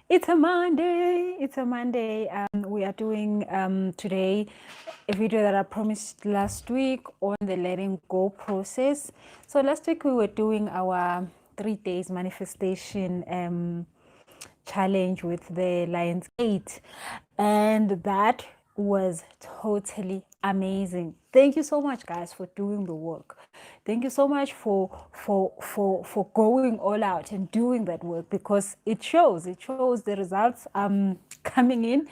It's a Monday. It's a Monday. We are doing today a video that I promised last week on the letting go process. So last week we were doing our 3 days manifestation challenge with the Lions Gate, and that was totally amazing. Thank you so much, guys, for doing the work. Thank you so much for going all out and doing that work, because it shows the results coming in.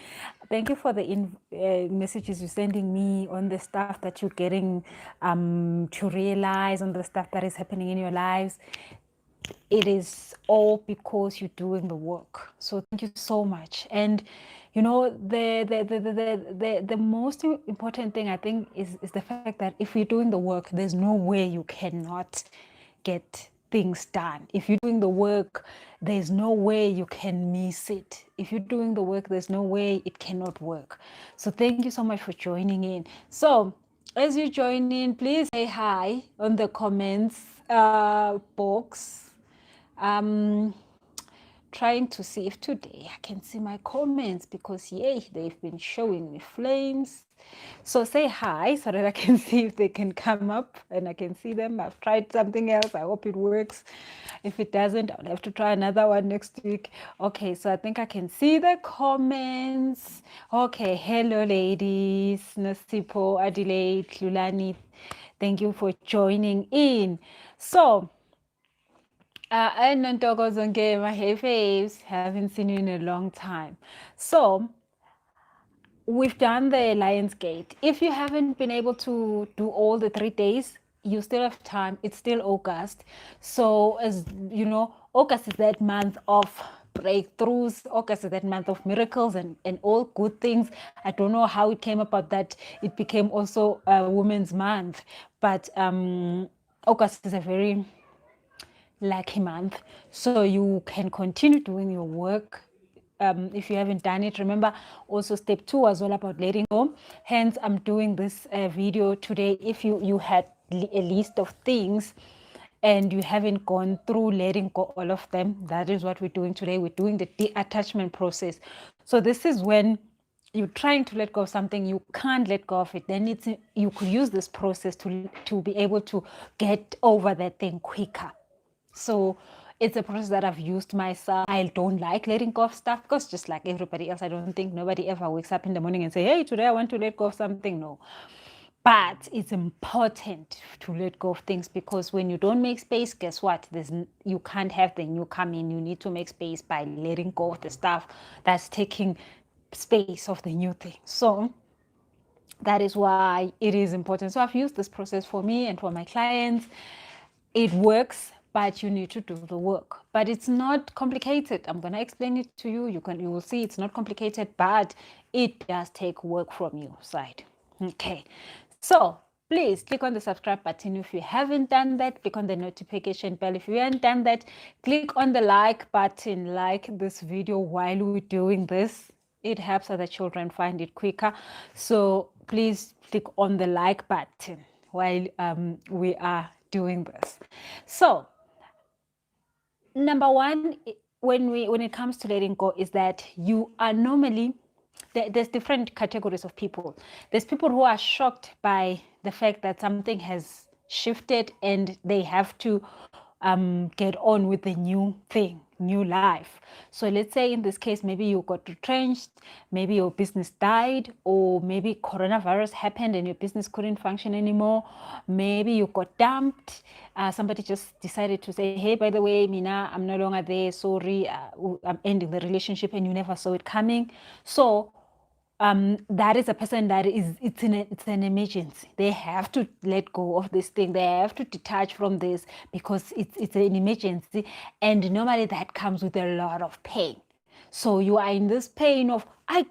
Thank you for the messages you're sending me on the stuff that you're getting to realize, on the stuff that is happening in your lives. It is all because you're doing the work. So thank you so much. And you know, the most important thing I think is the fact that if you're doing the work, there's no way you cannot get things done. If you're doing the work, there's no way you can miss it. If you're doing the work, there's no way it cannot work. So thank you so much for joining in. So as you join in, please say hi on the comments box. um Trying to see if today I can see my comments, because yay, they've been showing me flames. So say hi so that I can see if they can come up and I can see them. I've tried something else. I hope it works. If it doesn't, I'll have to try another one next week. Okay, so I think I can see the comments. Okay, hello ladies. Nasipo, Adelaide, Lulani. Thank you for joining in. So and Ntokozo Ngema, hey faves, haven't seen you in a long time. So we've done the Lions Gate. If you haven't been able to do all the 3 days, you still have time. It's still August. So as you know, August is that month of breakthroughs. August is that month of miracles and all good things. I don't know how it came about that it became also a Women's Month, but August is a very lucky month, so you can continue doing your work. If you haven't done it, remember also step 2 was all about letting go. Hence I'm doing this video today. If you had a list of things and you haven't gone through letting go all of them, that is what we're doing today. We're doing the detachment process. So this is when you're trying to let go of something, you can't let go of it, then you could use this process to be able to get over that thing quicker. So it's a process that I've used myself. I don't like letting go of stuff, because just like everybody else, I don't think nobody ever wakes up in the morning and say, hey, today I want to let go of something. No. But it's important to let go of things, because when you don't make space, guess what? You can't have the new come in. You need to make space by letting go of the stuff that's taking space of the new thing. So that is why it is important. So I've used this process for me and for my clients. It works, but you need to do the work. But it's not complicated. I'm going to explain it to you. You will see it's not complicated, but it does take work from your side. Okay. So please click on the subscribe button if you haven't done that. Click on the notification bell if you haven't done that. Click on the like button. Like this video while we're doing this. It helps other children find it quicker. So please click on the like button while we are doing this. So number one, when it comes to letting go, is that you are normally, there's different categories of people. There's people who are shocked by the fact that something has shifted and they have to get on with the new thing, new life. So let's say in this case, maybe you got retrenched, maybe your business died, or maybe coronavirus happened and your business couldn't function anymore. Maybe you got dumped. Somebody just decided to say, hey, by the way, Mina, I'm no longer there. Sorry, I'm ending the relationship, and you never saw it coming. So that is a person that it's an emergency. They have to let go of this thing. They have to detach from this, because it's an emergency, and normally that comes with a lot of pain. So you are in this pain of, I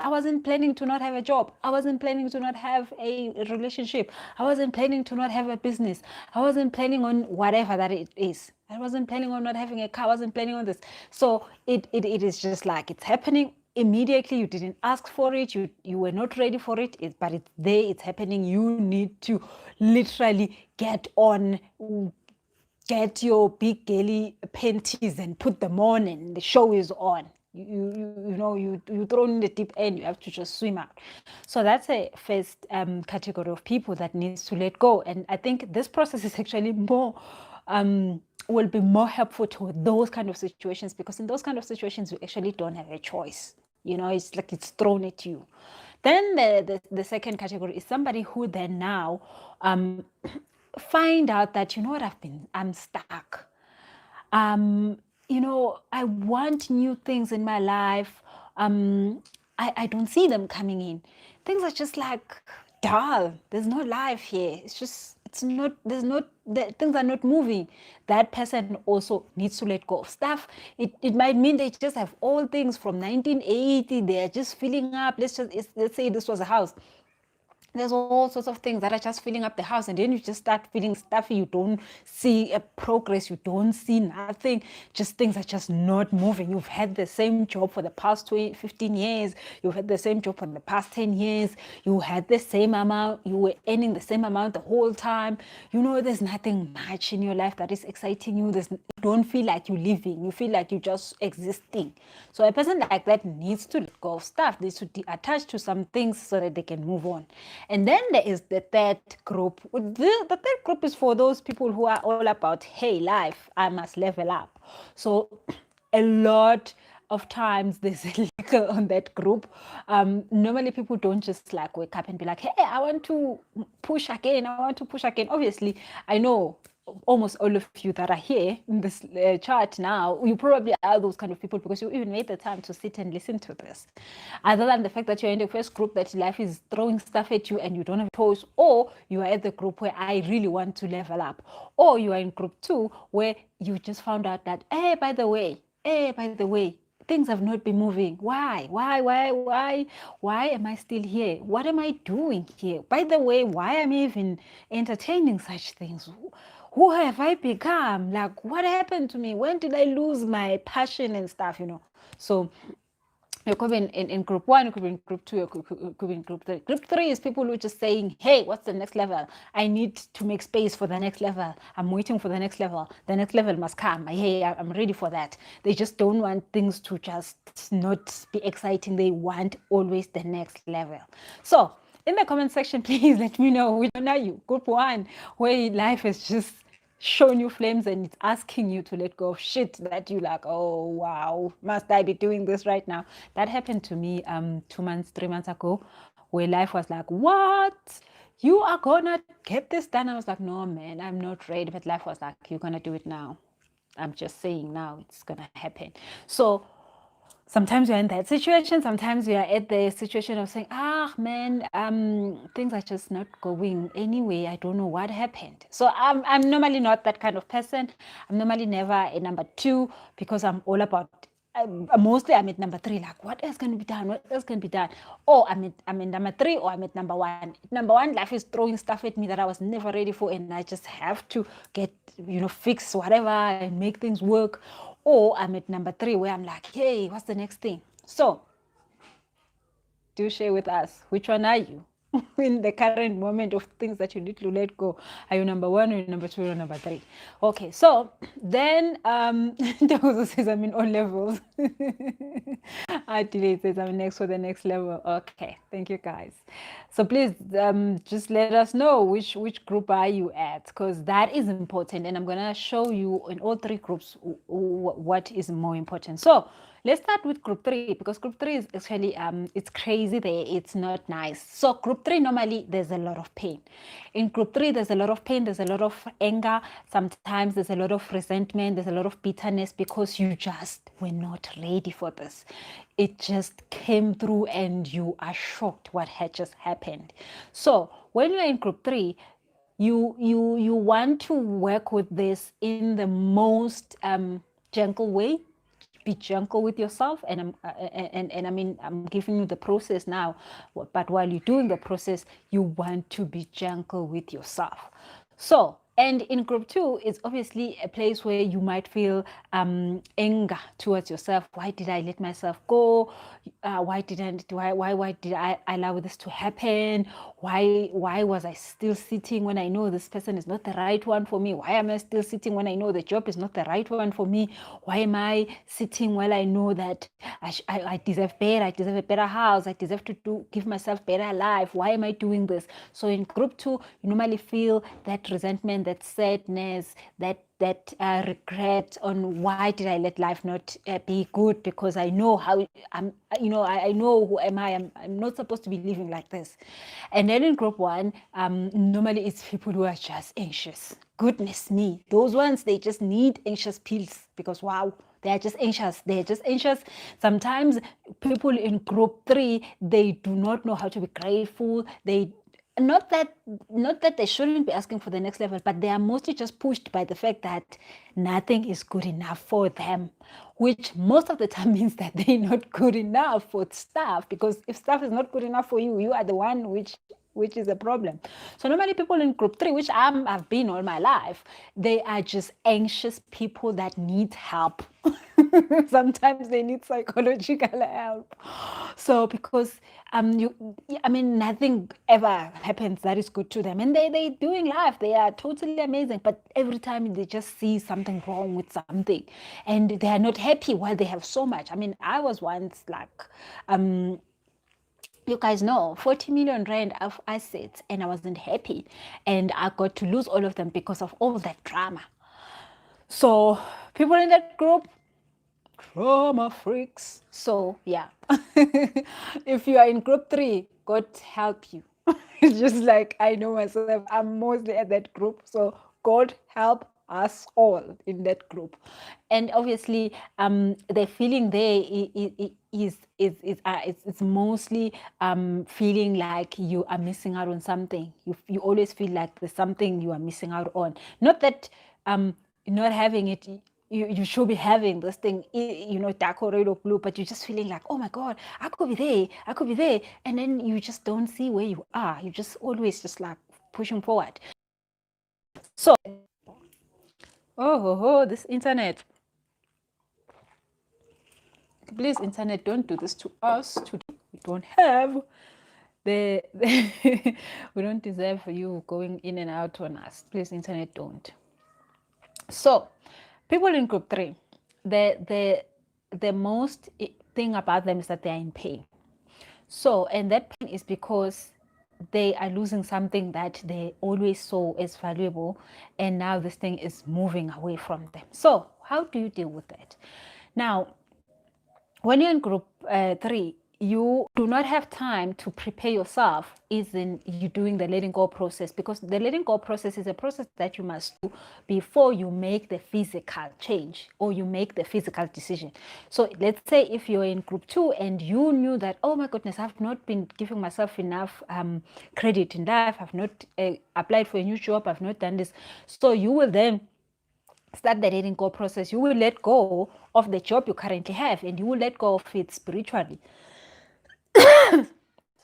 wasn't planning to not have a job. I wasn't planning to not have a relationship. I wasn't planning to not have a business. I wasn't planning on whatever that it is. I wasn't planning on not having a car. I wasn't planning on this. So it is just like it's happening immediately. You didn't ask for it. You were not ready for it. But it's there. It's happening. You need to literally get on get your big girly panties and put them on and the show is on. You thrown in the deep end, you have to just swim out. So that's a first category of people that needs to let go. And I think this process is actually more will be more helpful to those kind of situations, because in those kind of situations you actually don't have a choice. It's like it's thrown at you. Then the second category is somebody who then now find out that, what, I'm stuck. I want new things in my life. I don't see them coming in. Things are just like dull. There's no life here. It's not, things are not moving. That person also needs to let go of stuff. It might mean they just have all things from 1980. They're just filling up. Let's say this was a house. There's all sorts of things that are just filling up the house, and then you just start feeling stuffy. You don't see a progress, you don't see nothing, just things are just not moving. You've had the same job for the past 15 years, you've had the same job for the past 10 years, you had the same amount, you were earning the same amount the whole time. There's nothing much in your life that is exciting you. You don't feel like you're living, you feel like you're just existing. So a person like that needs to let go of stuff, needs to attach to some things so that they can move on. And then there is the third group. The third group is for those people who are all about, hey, life, I must level up. So a lot of times there's a liquor on that group. Normally people don't just like wake up and be like, hey, I want to push again. Obviously, I know almost all of you that are here in this chart now, you probably are those kind of people, because you even made the time to sit and listen to this. Other than the fact that you're in the first group that life is throwing stuff at you and you don't have a choice, or you are at the group where I really want to level up, or you are in group 2 where you just found out that, hey, by the way, things have not been moving. Why am I still here? What am I doing here? By the way, why am I even entertaining such things? Who have I become? Like, what happened to me? When did I lose my passion and stuff? So you could be in group 1, you could be in group 2, you could be in group 3. Group 3 is people who are just saying, hey, what's the next level? I need to make space for the next level. I'm waiting for the next level. The next level must come. Hey, I'm ready for that. They just don't want things to just not be exciting. They want always the next level. So in the comment section, please let me know which one are you. Group 1, where life is just showing you flames and it's asking you to let go of shit that you like, oh wow, must I be doing this right now? That happened to me 3 months ago, where life was like, what? You are gonna get this done? I was like, no man, I'm not ready. But life was like, you're gonna do it now. I'm just saying now it's gonna happen. So sometimes you're in that situation, sometimes you're at the situation of saying, man, things are just not going anyway. I don't know what happened. So I'm normally not that kind of person. I'm normally never a number 2, because I'm all about, mostly I'm at number 3, like what else can be done? What else can be done? Or I'm at number 3, or I'm at number 1. Number 1, life is throwing stuff at me that I was never ready for, and I just have to get, fix whatever and make things work. Or I'm at number 3, where I'm like, hey, what's the next thing? So do share with us, which one are you in the current moment of things that you need to let go? Are you number 1, or number 2, or number 3? Okay, so then Ntokozo says I'm in all levels. Adelaide says I'm next for the next level. Okay, thank you guys. So please just let us know which group are you at, because that is important, and I'm gonna show you in all 3 groups what is more important. So let's start with group 3, because group 3 is actually it's crazy there. It's not nice. So group 3, normally there's a lot of pain. In group 3, there's a lot of pain, there's a lot of anger, sometimes there's a lot of resentment, there's a lot of bitterness, because you just were not ready for this. It just came through and you are shocked what had just happened. So when you're in group 3, you want to work with this in the most gentle way. Be gentle with yourself, and I mean, I'm giving you the process now, but while you're doing the process, you want to be gentle with yourself. So And in group 2, it's obviously a place where you might feel anger towards yourself. Why did I let myself go? Why did I allow this to happen? Why was I still sitting when I know this person is not the right one for me? Why am I still sitting when I know the job is not the right one for me? Why am I sitting while I know that I deserve better? I deserve a better house. I deserve to give myself better life. Why am I doing this? So in group 2, you normally feel that resentment, that sadness, that regret on why did I let life not be good, because I know how I know who am I. I'm not supposed to be living like this. And then in group 1, normally it's people who are just anxious. Goodness me, those ones, they just need anxious pills, because wow, they're just anxious. They're just anxious. Sometimes people in group 3, they do not know how to be grateful. They not that they shouldn't be asking for the next level, but they are mostly just pushed by the fact that nothing is good enough for them, which most of the time means that they're not good enough for stuff, because if stuff is not good enough for you, you are the one which is a problem. So normally people in group 3, which I've been all my life, they are just anxious people that need help. Sometimes they need psychological help. So because nothing ever happens that is good to them, and they doing life, they are totally amazing, but every time they just see something wrong with something, and they are not happy while they have so much. I was once like, you guys know, 40 million rand of assets, and I wasn't happy, and I got to lose all of them because of all that drama. So people in that group, trauma freaks. So yeah, if you are in group 3, God help you. It's just like, I know myself, I'm mostly at that group, so God help us all in that group. And obviously the feeling there it's mostly feeling like you are missing out on something. You always feel like there's something you are missing out on. Not that not having it, you should be having this thing, dark or red or blue, but you're just feeling like, oh my God, I could be there, I could be there. And then you just don't see where you are. You just always just like pushing forward. So, this internet. Please, internet, don't do this to us today. We don't have we don't deserve you going in and out on us. Please, internet, don't. So, people in group 3, the most thing about them is that they are in pain. So, and that pain is because they are losing something that they always saw as valuable, and now this thing is moving away from them. So, how do you deal with that? Now, when you're in group 3, you do not have time to prepare yourself, is in you doing the letting go process, because the letting go process is a process that you must do before you make the physical change or you make the physical decision. So let's say if you're in group 2 and you knew that, oh my goodness, I've not been giving myself enough credit in life, I've not applied for a new job, I've not done this. So you will then start the letting go process. You will let go of the job you currently have, and you will let go of it spiritually.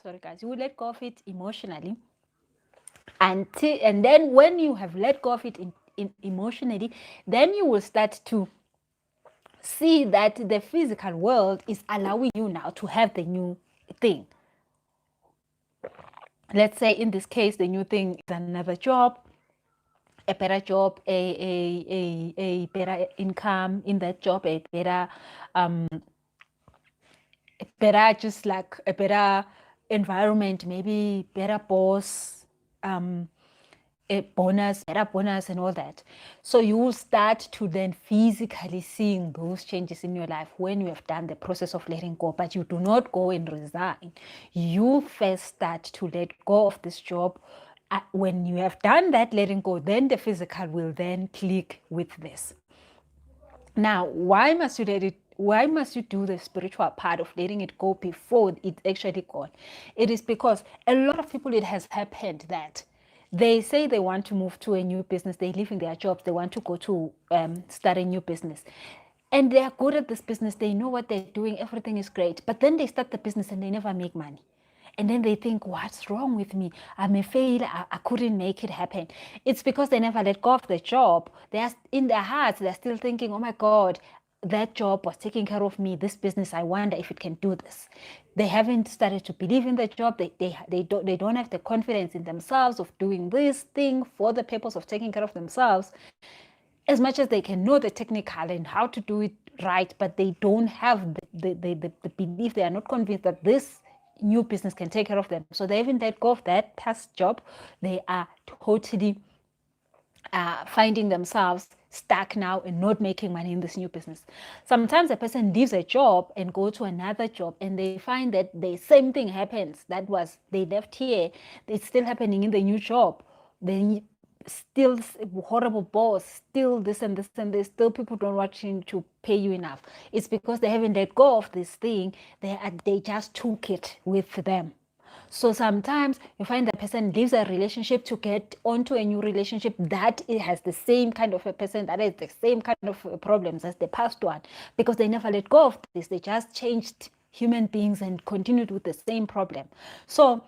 Sorry guys, you will let go of it emotionally, and then when you have let go of it emotionally, then you will start to see that the physical world is allowing you now to have the new thing. Let's say in this case, the new thing is another job, a better job, a better income in that job, a better just like a better environment, maybe better boss, a bonus, better bonus, and all that. So you will start to then physically seeing those changes in your life when you have done the process of letting go. But you do not go and resign. You first start to let go of this job. When you have done that letting go, then the physical will then click with this. Now, why must you let it? Why must you do the spiritual part of letting it go before it's actually gone? It is because a lot of people, it has happened that they say they want to move to a new business, they're leaving their jobs, they want to go to start a new business. And they are good at this business, they know what they're doing, everything is great. But then they start the business and they never make money. And then they think, what's wrong with me? I'm a failure. I couldn't make it happen. It's because they never let go of the job. They're in their hearts, they're still thinking, oh my God, that job was taking care of me. This business, I wonder if it can do this. They haven't started to believe in the job. They don't have the confidence in themselves of doing this thing for the purpose of taking care of themselves. As much as they can know the technical and how to do it right, but they don't have the belief, they are not convinced that this new business can take care of them. So they haven't let go of that past job. They are totally finding themselves stuck now and not making money in this new business. Sometimes a person leaves a job and go to another job, and they find that the same thing happens that was they left here. It's still happening in the new job. They still horrible boss, still this and this and this, still people don't want to pay you enough. It's because they haven't let go of this thing. They just took it with them. So sometimes you find the person leaves a relationship to get onto a new relationship that it has the same kind of a person, that has the same kind of problems as the past one, because they never let go of this. They just changed human beings and continued with the same problem. So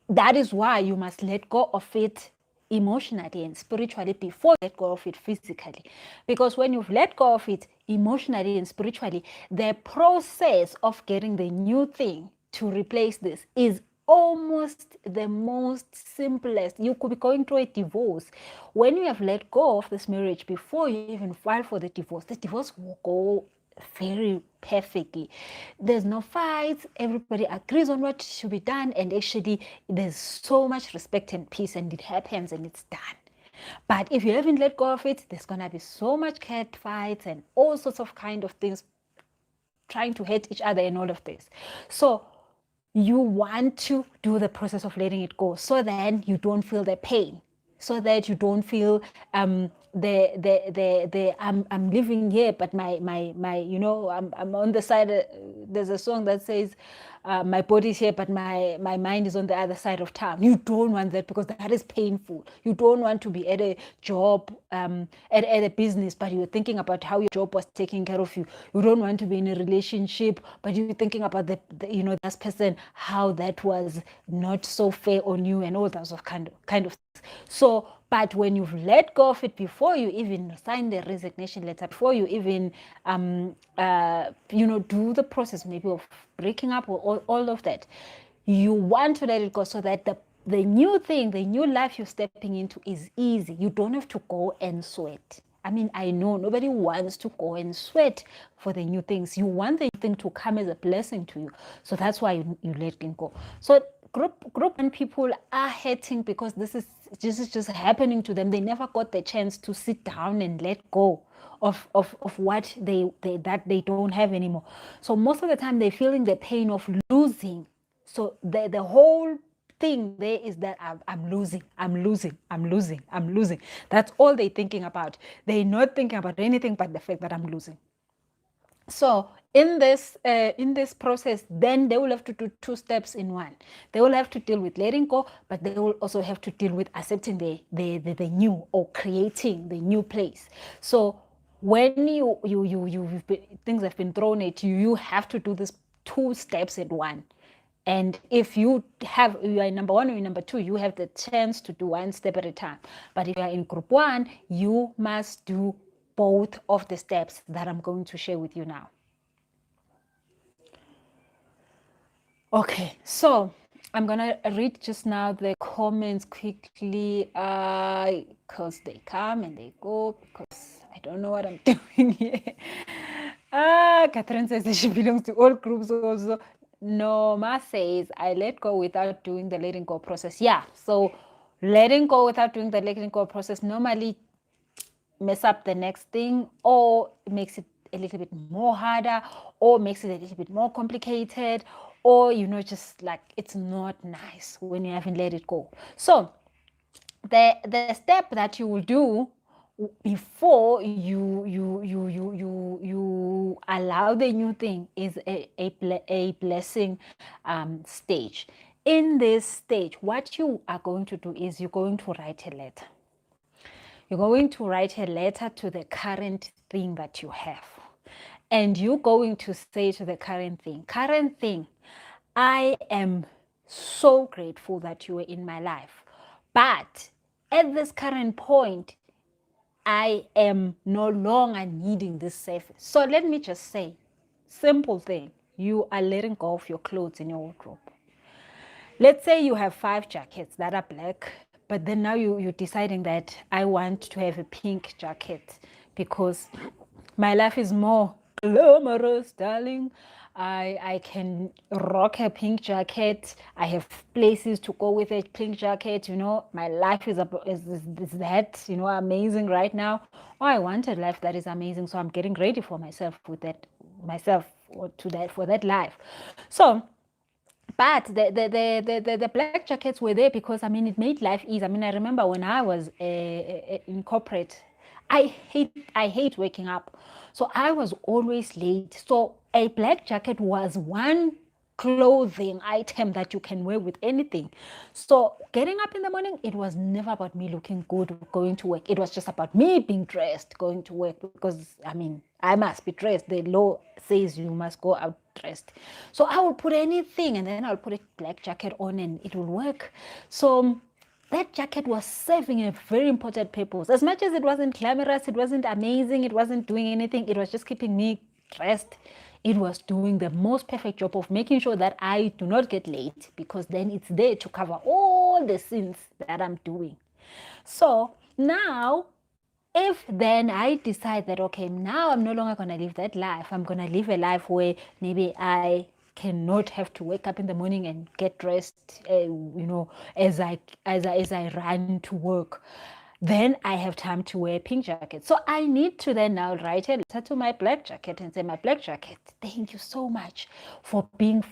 that is why you must let go of it emotionally and spiritually before you let go of it physically. Because when you've let go of it emotionally and spiritually, the process of getting the new thing to replace this is almost the most simplest. You could be going through a divorce. When you have let go of this marriage before you even file for the divorce will go very perfectly. There's no fights. Everybody agrees on what should be done, and actually there's so much respect and peace, and it happens and it's done. But if you haven't let go of it, there's gonna be so much cat fights and all sorts of kind of things, trying to hate each other and all of this. So you want to do the process of letting it go, so then you don't feel the pain, so that you don't feel I'm living here, but my I'm on the side. There's a song that says, my body's here, but my mind is on the other side of town. You don't want that, because that is painful. You don't want to be at a job, at a business, but you're thinking about how your job was taking care of you. You don't want to be in a relationship, but you're thinking about this person, how that was not so fair on you, and all those of kind of things. So, but when you've let go of it before you even sign the resignation letter, before you even do the process maybe of breaking up or all of that, you want to let it go, so that the new thing, the new life you're stepping into is easy. You don't have to go and sweat. I mean, I know nobody wants to go and sweat for the new things. You want the thing to come as a blessing to you. So that's why you let it go. So group and people are hurting because this is just happening to them. They never got the chance to sit down and let go of what they don't have anymore. So most of the time they're feeling the pain of losing. So the whole thing there is that I'm losing. That's all they're thinking about. They're not thinking about anything but the fact that I'm losing. So in this process, then they will have to do two steps in one. They will have to deal with letting go, but they will also have to deal with accepting the new, or creating the new place. So when things have been thrown at you, you have to do this two steps in one. And if you are in number one or in number two, you have the chance to do one step at a time. But if you are in group one, you must do both of the steps that I'm going to share with you now. Okay, so I'm gonna read just now the comments quickly, because they come and they go, because I don't know what I'm doing here. Catherine says that she belongs to all groups also. Norma says, I let go without doing the letting go process. Yeah, so letting go without doing the letting go process normally mess up the next thing, or makes it a little bit more harder, or makes it a little bit more complicated, or just like it's not nice when you haven't let it go. So the step that you will do before you allow the new thing is a blessing stage. In this stage, what you are going to do is you're going to write a letter. You're going to write a letter to the current thing that you have. And you're going to say to the current thing, I am so grateful that you were in my life. But at this current point, I am no longer needing this service. So let me just say, simple thing, you are letting go of your clothes in your wardrobe. Let's say you have 5 jackets that are black, but then now you're deciding that I want to have a pink jacket because my life is more glamorous, darling. I can rock a pink jacket. I have places to go with a pink jacket. You know, my life is that, you know, amazing right now. Oh, I want a life that is amazing, so I'm getting ready for myself with that, myself or to that for that life. So but the black jackets were there because I mean it made life easy. I mean, I remember when I was in corporate, I hate waking up, so I was always late. So a black jacket was one clothing item that you can wear with anything. So getting up in the morning, it was never about me looking good going to work. It was just about me being dressed going to work because I mean I must be dressed. The law says you must go out dressed. So I will put anything and then I'll put a black jacket on and it will work. So that jacket was serving a very important purpose. As much as it wasn't glamorous, it wasn't amazing, it wasn't doing anything, it was just keeping me dressed. It was doing the most perfect job of making sure that I do not get late because then it's there to cover all the sins that I'm doing. So now if then I decide that, okay, now I'm no longer going to live that life, I'm going to live a life where maybe I cannot have to wake up in the morning and get dressed, as I run to work, then I have time to wear a pink jacket. So I need to then now write a letter to my black jacket and say, my black jacket, thank you so much for being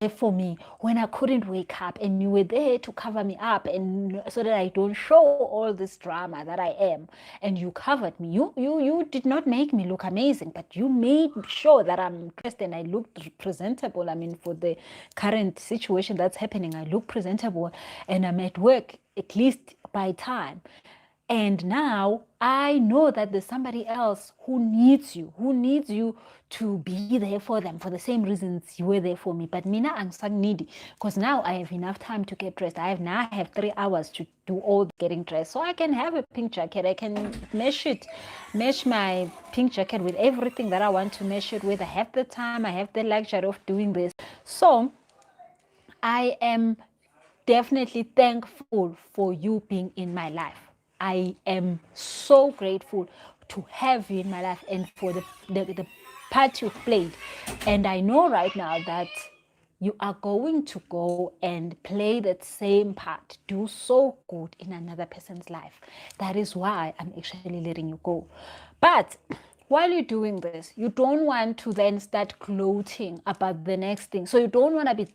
there for me when I couldn't wake up, and you were there to cover me up and so that I don't show all this drama that I am, and you covered me. You did not make me look amazing, but you made sure that I'm dressed and I looked presentable. I mean, for the current situation that's happening, I look presentable and I'm at work at least by time. And now I know that there's somebody else who needs you to be there for them for the same reasons you were there for me. But mina needy because now I have enough time to get dressed. I have 3 hours to do all the getting dressed. So I can have a pink jacket. I can mesh my pink jacket with everything that I want to mesh it with. I have the time, I have the luxury of doing this. So I am definitely thankful for you being in my life. I am so grateful to have you in my life and for the part you've played. And I know right now that you are going to go and play that same part, do so good in another person's life. That is why I'm actually letting you go. But while you're doing this, you don't want to then start gloating about the next thing. So you don't want to be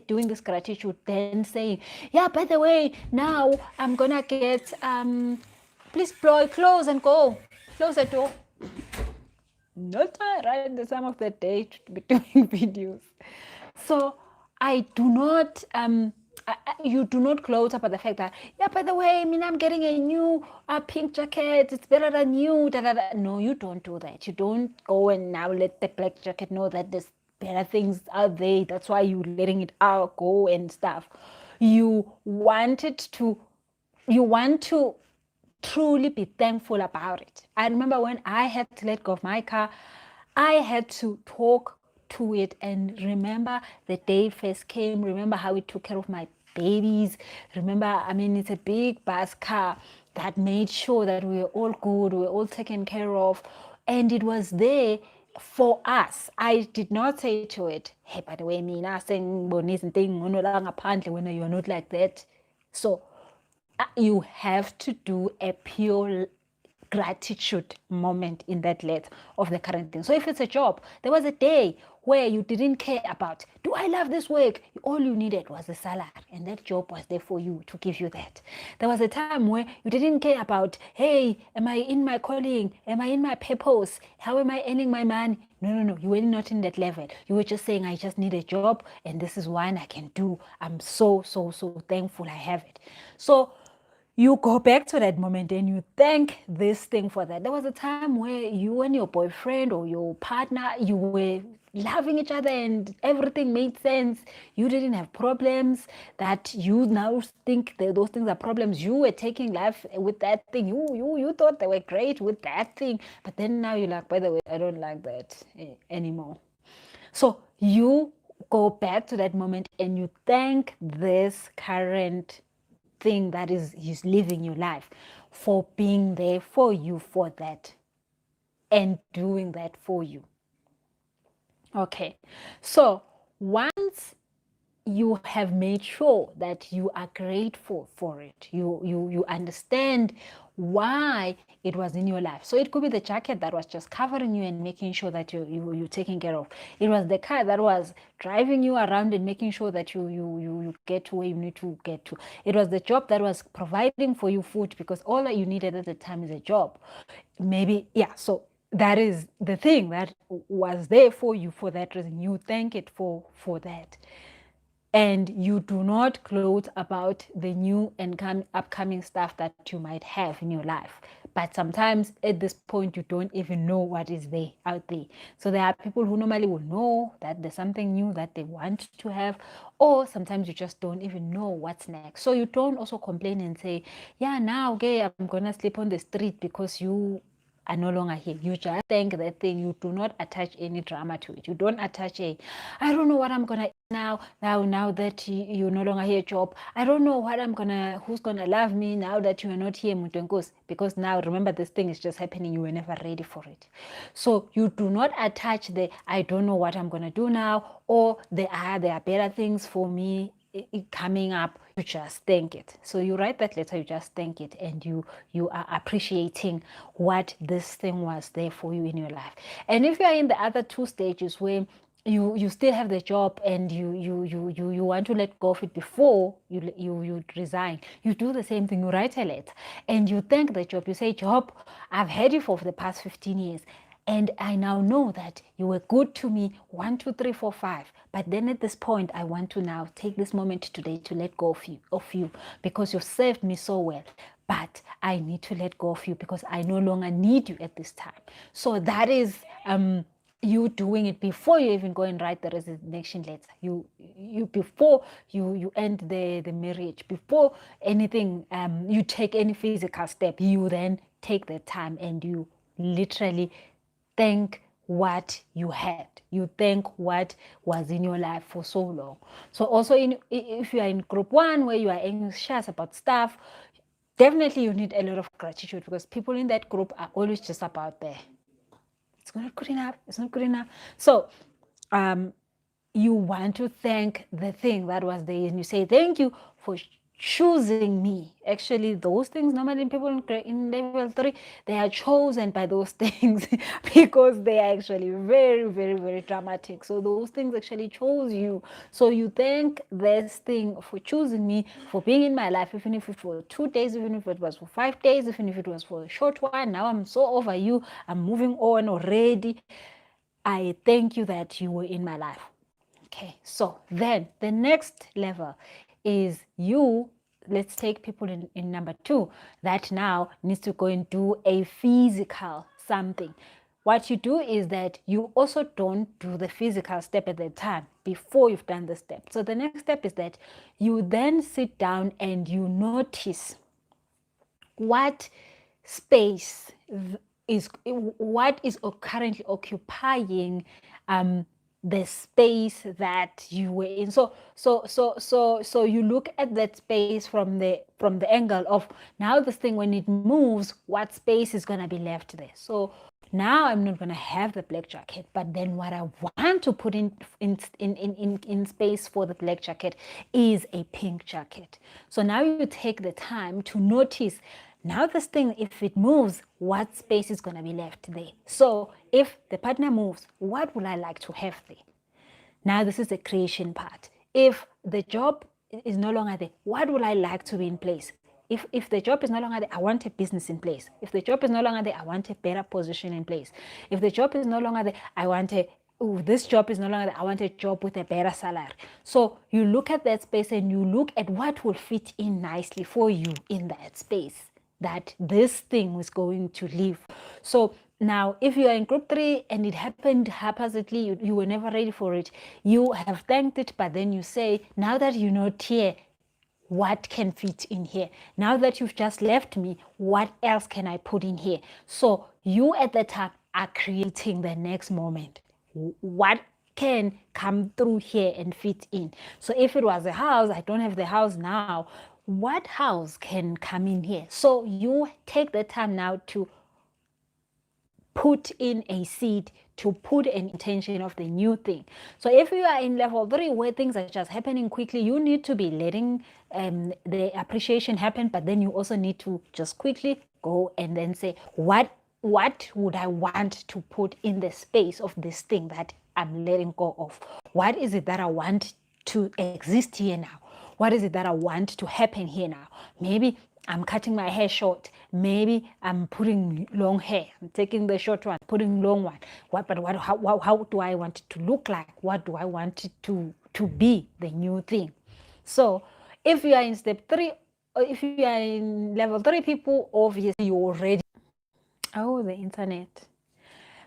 doing this gratitude, then saying, yeah, by the way, now I'm gonna get please close and go. Close the door. Not right the time of the day to be doing videos. So I do not you do not gloat about the fact that, yeah, by the way, I mean, I'm getting a new pink jacket, it's better than you, da, da, da. No, you don't do that. You don't go and now let the black jacket know that there's better things out there, that's why you're letting it out go and stuff. You want to truly be thankful about it. I remember when I had to let go of my car, I had to talk to it and remember the day first came, remember how it took care of my babies. Remember, I mean, it's a big bus car that made sure that we were all good, we were all taken care of, and it was there for us. I did not say to it, hey, by the way, mina sengibona izinto la ngaphandle when you are not like that. So you have to do a pure gratitude moment in that letter of the current thing. So if it's a job, there was a day where you didn't care about, do I love this work? All you needed was a salary, and that job was there for you to give you that. There was a time where you didn't care about, hey, am I in my calling? Am I in my purpose? How am I earning my money? No, you were not in that level. You were just saying, I just need a job, and this is one I can do. I'm so thankful I have it. So you go back to that moment and you thank this thing for that. There was a time where you and your boyfriend or your partner, you were loving each other and everything made sense. You didn't have problems that you now think that those things are problems. You were taking life with that thing. You thought they were great with that thing. But then now you're like, by the way, I don't like that anymore. So you go back to that moment and you thank this current thing that is living your life for being there for you for that and doing that for you. Okay, so once you have made sure that you are grateful for it, you understand why it was in your life. So it could be the jacket that was just covering you and making sure that you're taken care of. It was the car that was driving you around and making sure that you get to where you need to get to. It was the job that was providing for you food, because all that you needed at the time is a job. Maybe, yeah, so that is the thing that was there for you for that reason. You thank it for that, and you do not gloat about the new and upcoming stuff that you might have in your life. But sometimes at this point, you don't even know what is there out there. So there are people who normally will know that there's something new that they want to have, or sometimes you just don't even know what's next. So you don't also complain and say, yeah, now, okay, I'm gonna sleep on the street because you are no longer here. You just thank that thing. You do not attach any drama to it. You don't attach I don't know what I'm gonna eat now that you're no longer here, job. I don't know who's gonna love me now that you are not here, Mutenkos. Because now remember, this thing is just happening. You were never ready for it. So you do not attach I don't know what I'm gonna do now, or there are better things for me coming up. You just thank it. So you write that letter, you just thank it, and you are appreciating what this thing was there for you in your life. And if you are in the other two stages where you still have the job and you want to let go of it before you resign, you do the same thing. You write a letter and you thank the job. You say, job, I've had you for the past 15 years. And I now know that you were good to me, 1, 2, 3, 4, 5. But then at this point, I want to now take this moment today to let go of you because you've served me so well. But I need to let go of you because I no longer need you at this time. So that is you doing it before you even go and write the resignation letter. You before you end the marriage, before anything, you take any physical step, you then take the time and you literally thank what you had. You thank what was in your life for so long. So also if you are in group 1 where you are anxious about stuff, definitely you need a lot of gratitude, because people in that group are always just about there. It's not good enough. It's not good enough. So you want to thank the thing that was there, and you say, thank you for choosing me. Actually, those things, normally people in level 3, they are chosen by those things because they are actually very, very, very dramatic. So those things actually chose you. So you thank this thing for choosing me, for being in my life, even if it was 2 days, even if it was for 5 days, even if it was for a short one. Now I'm so over you. I'm moving on already. I thank you that you were in my life. Okay, so then the next level is let's take people in number 2 that now needs to go and do a physical something. What you do is that you also don't do the physical step at the time before you've done the step. So the next step is that you then sit down and you notice what space what is currently occupying the space that you were in. So you look at that space from the angle of, now this thing, when it moves, what space is going to be left there. So now I'm not going to have the black jacket, but then what I want to put in space for the black jacket is a pink jacket. So now you take the time to notice, now this thing, if it moves, what space is going to be left there? So if the partner moves, what would I like to have there? Now this is the creation part. If the job is no longer there, what would I like to be in place? If the job is no longer there, I want a business in place. If the job is no longer there, I want a better position in place. If the job is no longer there, I want oh, this job is no longer, I want a job with a better salary. So you look at that space and you look at what will fit in nicely for you in that space that this thing is going to live. So now, if you are in group 3 and it happened haphazardly, you were never ready for it, you have thanked it, but then you say, now that you're not here, what can fit in here? Now that you've just left me, what else can I put in here? So you at the time are creating the next moment. What can come through here and fit in? So if it was a house, I don't have the house now, what house can come in here? So you take the time now to put in a seed, to put an intention of the new thing. So if you are in level 3 where things are just happening quickly, you need to be letting the appreciation happen, but then you also need to just quickly go and then say, what would I want to put in the space of this thing that I'm letting go of? What is it that I want to exist here now? What is it that I want to happen here now? Maybe I'm cutting my hair short. Maybe I'm putting long hair. I'm taking the short one, putting long one. How do I want it to look like? What do I want it to be, the new thing? So if you are in step 3, or if you are in level 3 people, obviously you already, oh, the internet.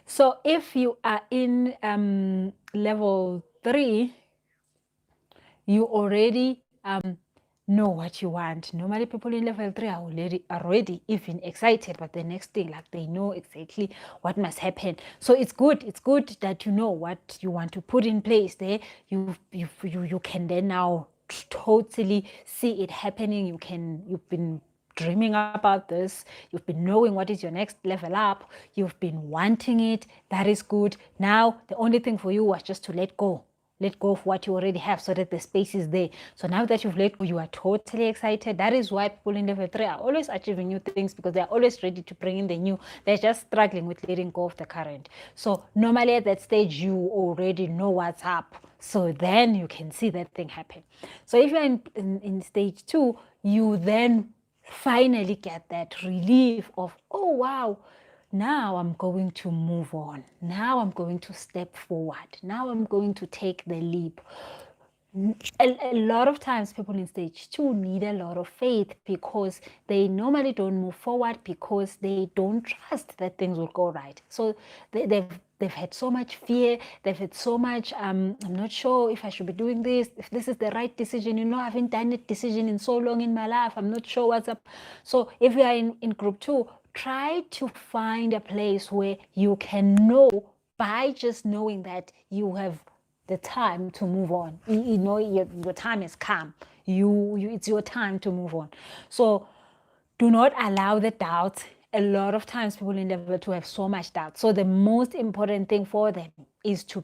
So if you are in level 3, you already know what you want. Normally people in level 3 are already even excited about the next thing, like they know exactly what must happen. So it's good that you know what you want to put in place there. You can then now totally see it happening. You've been dreaming about this, you've been knowing what is your next level up, you've been wanting it. That is good. Now the only thing for you was just to let go of what you already have so that the space is there. So now that you've let go, you are totally excited. That is why people in level 3 are always achieving new things, because they're always ready to bring in the new. They're just struggling with letting go of the current. So normally at that stage, you already know what's up. So then you can see that thing happen. So if you're in stage 2, you then finally get that relief of, oh wow, now I'm going to move on. Now I'm going to step forward. Now I'm going to take the leap. A lot of times people in stage 2 need a lot of faith, because they normally don't move forward because they don't trust that things will go right. So they've had so much fear, they've had so much I'm not sure if I should be doing this, if this is the right decision. I haven't done a decision in so long in my life, I'm not sure what's up. So if you are in group 2, try to find a place where you can know, by just knowing that you have the time to move on. Your time has come. It's your time to move on. So do not allow the doubt. A lot of times people in level 2 have so much doubt. So the most important thing for them is to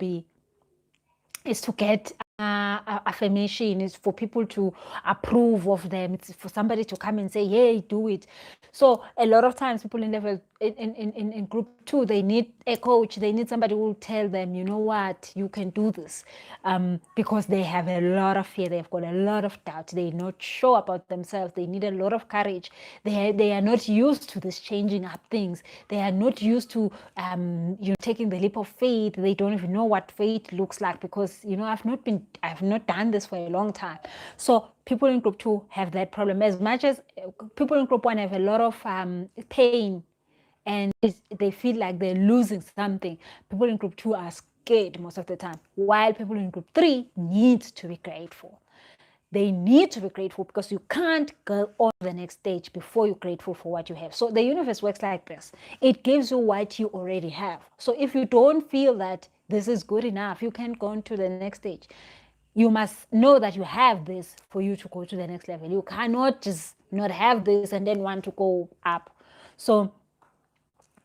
get affirmation, is for people to approve of them. It's for somebody to come and say, hey, do it. So a lot of times people in level in group 2, they need a coach. They need somebody who will tell them, you know what, you can do this, because they have a lot of fear. They've got a lot of doubt. They're not sure about themselves. They need a lot of courage. They are not used to this changing up things. They are not used to taking the leap of faith. They don't even know what faith looks like, because I've not done this for a long time. So people in group 2 have that problem. As much as people in group 1 have a lot of pain, and they feel like they're losing something, people in group 2 are scared most of the time, while people in group 3 need to be grateful. They need to be grateful, because you can't go on the next stage before you're grateful for what you have. So the universe works like this. It gives you what you already have. So if you don't feel that this is good enough, you can't go on to the next stage. You must know that you have this for you to go to the next level. You cannot just not have this and then want to go up. So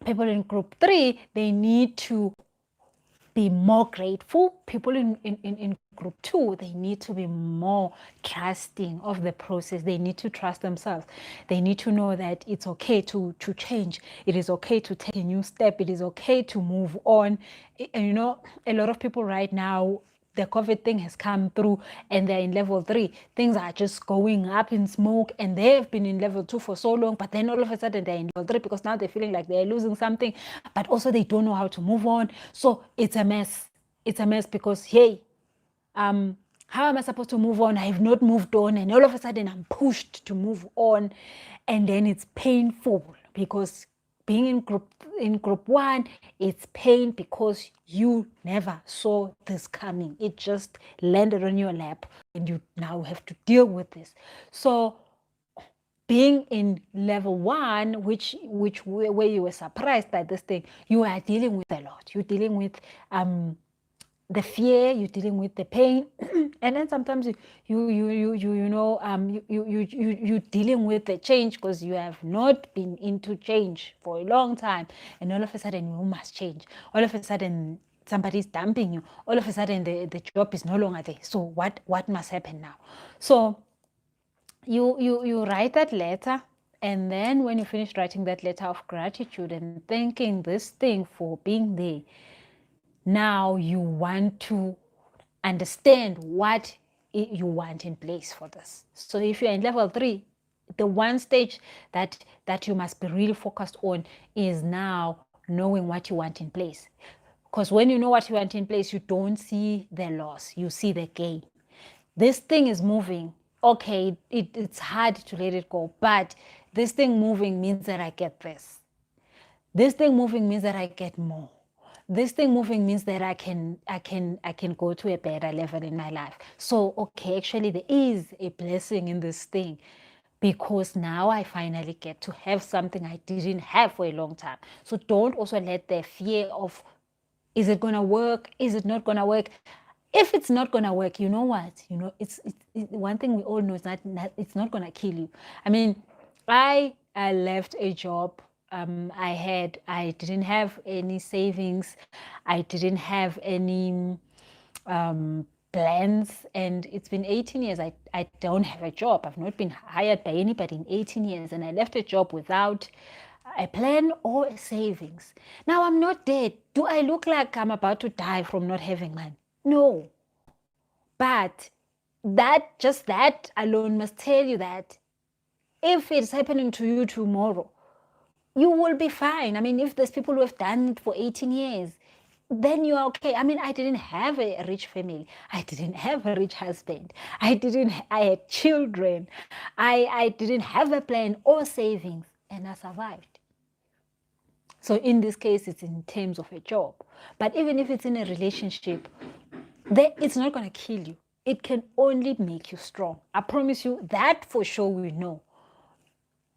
people in group 3, they need to be more grateful. People in group 2, they need to be more trusting of the process. They need to trust themselves. They need to know that it's okay to change. It is okay to take a new step. It is okay to move on. And a lot of people right now, the COVID thing has come through and they're in level 3. Things are just going up in smoke, and they've been in level 2 for so long, but then all of a sudden they're in level 3 because now they're feeling like they're losing something, but also they don't know how to move on. So it's a mess. it's a mess because, hey, how am I supposed to move on? I have not moved on, and all of a sudden I'm pushed to move on, and then it's painful because being in group one, it's pain because you never saw this coming. It just landed on your lap, and you now have to deal with this. So being in level one, which where you were surprised by this thing, you are dealing with a lot. You're dealing with the fear, you're dealing with the pain, and then sometimes you're dealing with the change because you have not been into change for a long time, and all of a sudden you must change. All of a sudden somebody's dumping you. All of a sudden the job is no longer there. So what must happen now? So you write that letter, and then when you finish writing that letter of gratitude and thanking this thing for being there, now you want to understand what you want in place for this. So if you're in level 3, the one stage that you must be really focused on is now knowing what you want in place. Because when you know what you want in place, you don't see the loss, you see the gain. This thing is moving. Okay, it's hard to let it go, but this thing moving means that I get this. This thing moving means that I get more. This thing moving means that I can go to a better level in my life. So okay, actually there is a blessing in this thing, because now I finally get to have something I didn't have for a long time. So don't also let the fear of, is it gonna work? Is it not gonna work? If it's not gonna work, you know what? It's one thing we all know is that it's not gonna kill you. I mean, I left a job. I didn't have any savings. I didn't have any plans, and it's been 18 years. I don't have a job. I've not been hired by anybody in 18 years, and I left a job without a plan or a savings. Now I'm not dead. Do I look like I'm about to die from not having money? No. But that alone must tell you that if it's happening to you tomorrow, you will be fine. I mean, if there's people who have done it for 18 years, then you're okay. I mean, I didn't have a rich family. I didn't have a rich husband. I had children. I didn't have a plan or savings, and I survived. So in this case, it's in terms of a job. But even if it's in a relationship, it's not going to kill you. It can only make you strong. I promise you that for sure we know.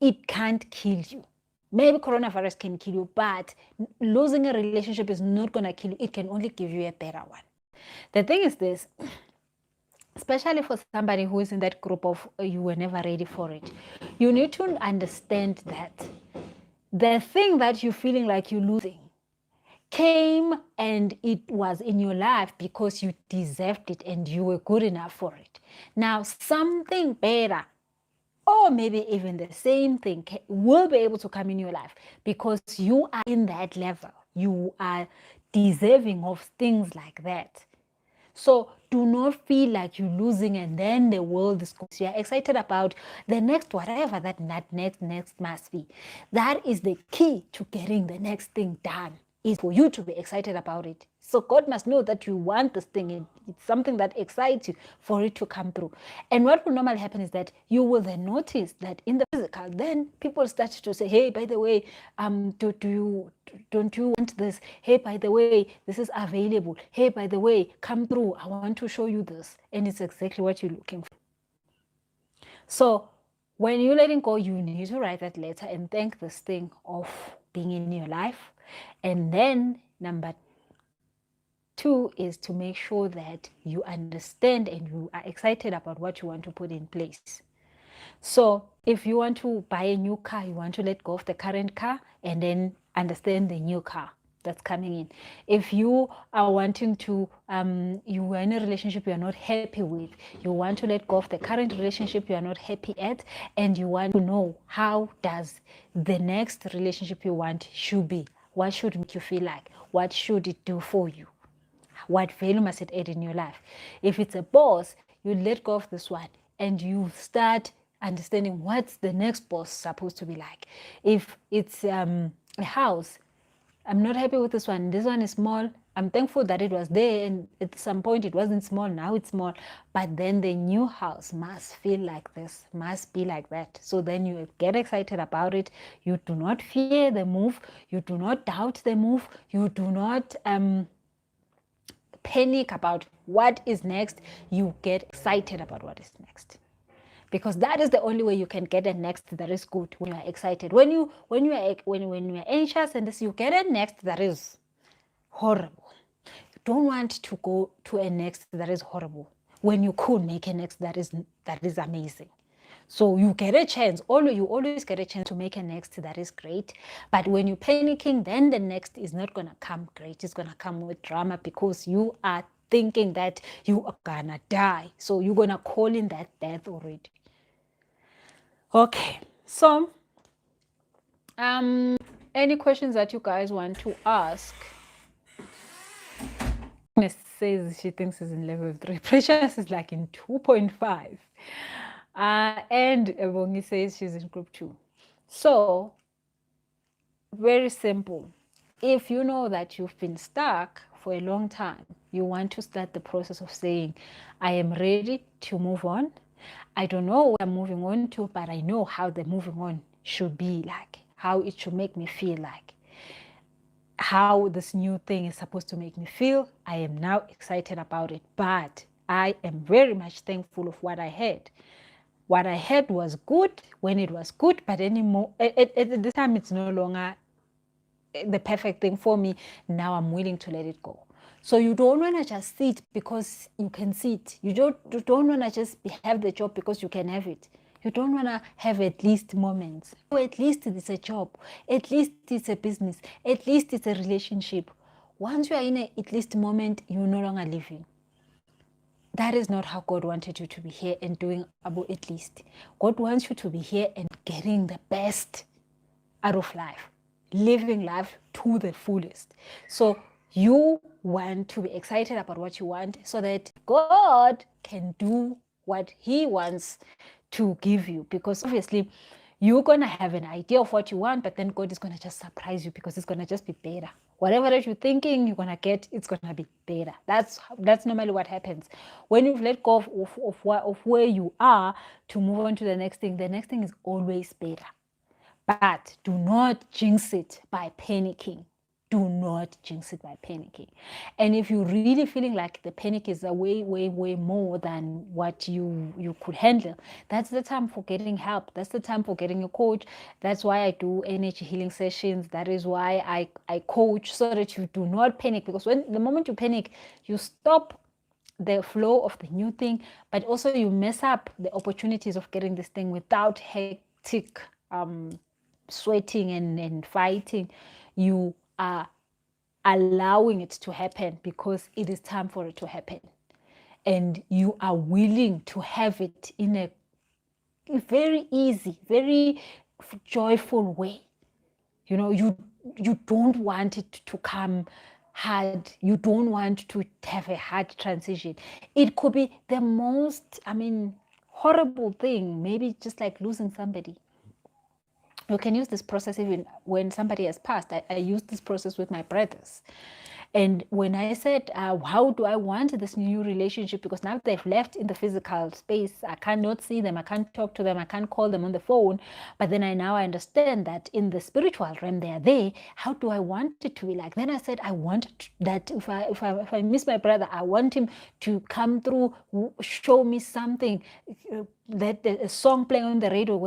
It can't kill you. Maybe coronavirus can kill you, but losing a relationship is not going to kill you. It can only give you a better one. The thing is this, especially for somebody who is in that group of you were never ready for it, you need to understand that the thing that you're feeling like you're losing came and it was in your life because you deserved it and you were good enough for it. Now, something better, or maybe even the same thing, will be able to come in your life because you are in that level. You are deserving of things like that. So do not feel like you're losing and then the world is going. You're excited about the next whatever that next must be. That is the key to getting the next thing done, is for you to be excited about it. So God must know that you want this thing. It's something that excites you for it to come through. And what will normally happen is that you will then notice that in the physical, then people start to say, hey, by the way, don't you want this? Hey, by the way, this is available. Hey, by the way, come through. I want to show you this. And it's exactly what you're looking for. So when you're letting go, you need to write that letter and thank this thing of being in your life. And then number 2 is to make sure that you understand and you are excited about what you want to put in place. So if you want to buy a new car, you want to let go of the current car and then understand the new car that's coming in. If you are wanting to, you are in a relationship you are not happy with, you want to let go of the current relationship you are not happy at, and you want to know how does the next relationship you want should be. What should make you feel like? What should it do for you? What value must it add in your life? If it's a boss, you let go of this one and you start understanding what's the next boss supposed to be like. If it's a house, I'm not happy with this one. This one is small. I'm thankful that it was there, and at some point it wasn't small, now it's small. But then the new house must feel like this, must be like that. So then you get excited about it. You do not fear the move. You do not doubt the move. You do not panic about what is next. You get excited about what is next. Because that is the only way you can get a next that is good, when you are excited. When you are anxious and this, you get a next that is horrible. You don't want to go to a next that is horrible when you could make a next that is amazing. So you get a chance, you always get a chance to make a next that is great. But when you're panicking, then the next is not going to come great. It's going to come with drama, because you are thinking that you are going to die. So you're going to call in that death already. Okay, so any questions that you guys want to ask? Miss says she thinks she's in level 3. Precious is like in 2.5. And Ebongi says she's in group 2. So, very simple. If you know that you've been stuck for a long time, you want to start the process of saying, I am ready to move on. I don't know what I'm moving on to, but I know how the moving on should be like, how it should make me feel like, how this new thing is supposed to make me feel. I am now excited about it, but I am very much thankful of what I had. What I had was good when it was good, but anymore at this time it's no longer the perfect thing for me. Now I'm willing to let it go. So you don't want to just sit because you can sit. You don't want to just have the job because you can have it. You don't want to have at least moments. Or at least it's a job. At least it's a business. At least it's a relationship. Once you are in a at least moment, you're no longer living. That is not how God wanted you to be here and doing about at least. God wants you to be here and getting the best out of life, living life to the fullest. So you want to be excited about what you want, so that God can do what He wants to give you. Because obviously you're going to have an idea of what you want, but then God is going to just surprise you, because it's going to just be better. Whatever that you're thinking you're going to get, it's going to be better. That's normally what happens. When you've let go of where you are to move on to the next thing is always better. But do not jinx it by panicking. Do not jinx it by panicking. And if you're really feeling like the panic is a way more than what you could handle, that's the time for getting help. That's the time for getting a coach. That's why I do energy healing sessions. That is why I coach, so that you do not panic. Because the moment you panic, you stop the flow of the new thing, but also you mess up the opportunities of getting this thing without hectic sweating and fighting. You are allowing it to happen because it is time for it to happen, and you are willing to have it in a very easy, very joyful way. You don't want it to come hard. You don't want to have a hard transition. It could be the most horrible thing, maybe just like losing somebody. You can use this process even when somebody has passed. I use this process with my brothers. And when I said, how do I want this new relationship? Because now they've left in the physical space. I cannot see them. I can't talk to them. I can't call them on the phone. But then I understand that in the spiritual realm, they are there. How do I want it to be like? Then I said, I want that if I miss my brother, I want him to come through, show me something. That a song playing on the radio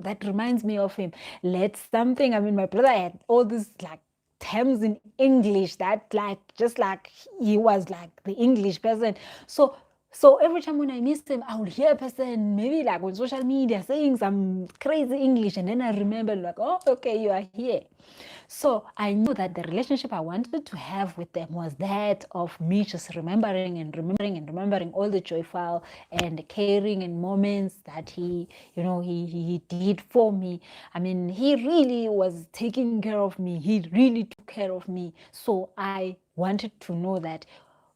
that reminds me of him. Let something. My brother had all this like terms in English that just like he was like the English person. So every time when I miss him, I would hear a person maybe like on social media saying some crazy English, and then I remember like, oh, okay, you are here. So I knew that the relationship I wanted to have with them was that of me just remembering all the joyful and caring and moments that he did for me. He really was taking care of me. He really took care of me. So I wanted to know that